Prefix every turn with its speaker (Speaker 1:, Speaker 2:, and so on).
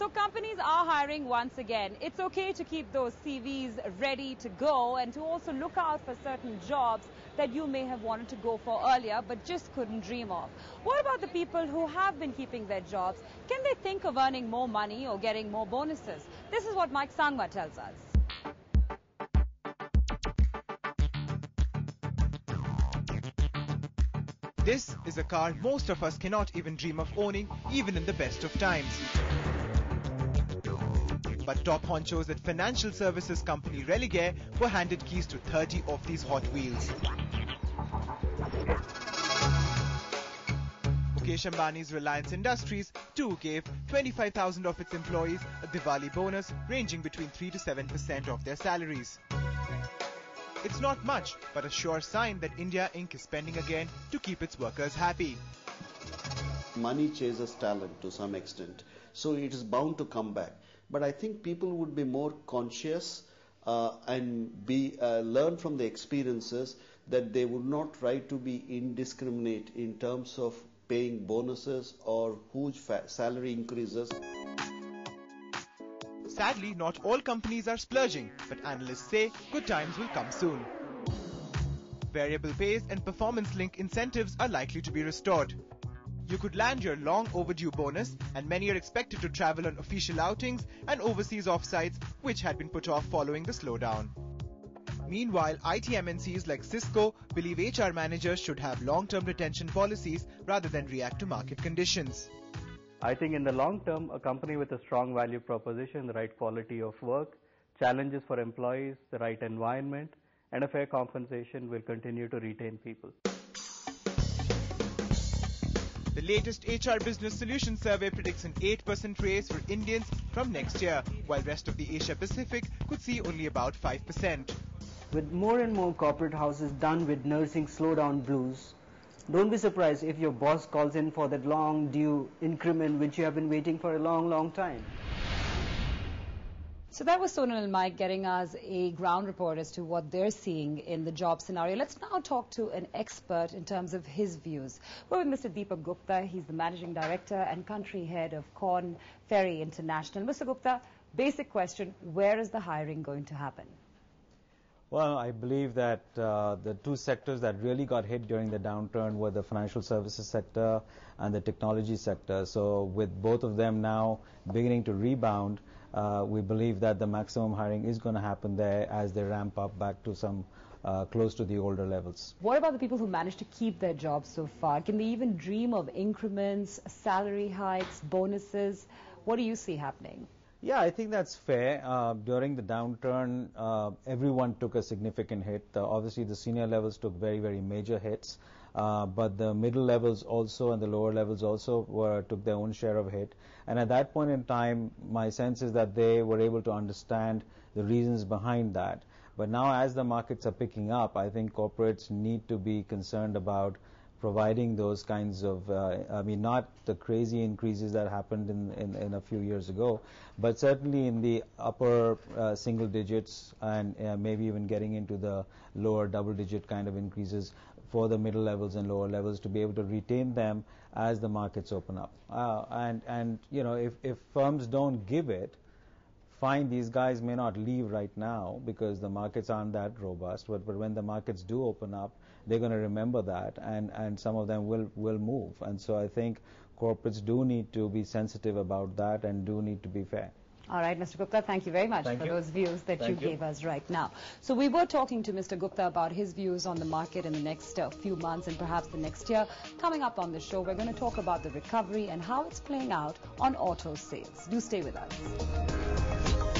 Speaker 1: So companies are hiring once again. It's okay to keep those CVs ready to go and to also look out for certain jobs that you may have wanted to go for earlier but just couldn't dream of. What about the people who have been keeping their jobs? Can they think of earning more money or getting more bonuses? This is what Mike Sangma tells us.
Speaker 2: This is a car most of us cannot even dream of owning, even in the best of times. But top honchos at financial services company Religare were handed keys to 30 of these Hot Wheels. Mukesh Ambani's Reliance Industries too gave 25,000 of its employees a Diwali bonus ranging between 3 to 7% of their salaries. It's not much, but a sure sign that India Inc. is spending again to keep its workers happy.
Speaker 3: Money chases talent to some extent, so it is bound to come back. But I think people would be more conscious and learn from the experiences that they would not try to be indiscriminate in terms of paying bonuses or huge salary increases.
Speaker 2: Sadly, not all companies are splurging, but analysts say good times will come soon. Variable pays and performance-linked incentives are likely to be restored. You could land your long overdue bonus, and many are expected to travel on official outings and overseas offsites, which had been put off following the slowdown. Meanwhile, IT MNCs like Cisco believe HR managers should have long-term retention policies rather than react to market conditions.
Speaker 4: I think in the long term, a company with a strong value proposition, the right quality of work, challenges for employees, the right environment, and a fair compensation will continue to retain people.
Speaker 2: The latest HR Business Solutions survey predicts an 8% raise for Indians from next year, while rest of the Asia Pacific could see only about 5%.
Speaker 5: With more and more corporate houses done with nursing slowdown blues, don't be surprised if your boss calls in for that long due increment which you have been waiting for a long time.
Speaker 1: So that was Sonal and Mike getting us a ground report as to what they're seeing in the job scenario. Let's now talk to an expert in terms of his views. We're with Mr. Deepak Gupta. He's the Managing Director and Country Head of Corn Ferry International. Mr. Gupta, basic question, where is the hiring going to happen?
Speaker 6: Well, I believe that the two sectors that really got hit during the downturn were the financial services sector and the technology sector. So with both of them now beginning to rebound, we believe that the maximum hiring is going to happen there as they ramp up back to some close to the older levels.
Speaker 1: What about the people who managed to keep their jobs so far? Can they even dream of increments, salary hikes, bonuses? What do you see happening?
Speaker 6: Yeah, I think that's fair. During the downturn, everyone took a significant hit. Obviously, the senior levels took very major hits, but the middle levels also and the lower levels also took their own share of hit. And at that point in time, my sense is that they were able to understand the reasons behind that. But now, as the markets are picking up, I think corporates need to be concerned about providing those kinds of, not the crazy increases that happened in a few years ago, but certainly in the upper single digits and maybe even getting into the lower double-digit kind of increases for the middle levels and lower levels to be able to retain them as the markets open up. And you know, if firms don't give it, fine, these guys may not leave right now because the markets aren't that robust, but when the markets do open up, they're going to remember that, and some of them will move. And so I think corporates do need to be sensitive about that and do need to be fair.
Speaker 1: All right, Mr. Gupta, thank you very much for those views that you gave us right now. So we were talking to Mr. Gupta about his views on the market in the next few months and perhaps the next year. Coming up on the show, we're going to talk about the recovery and how it's playing out on auto sales. Do stay with us.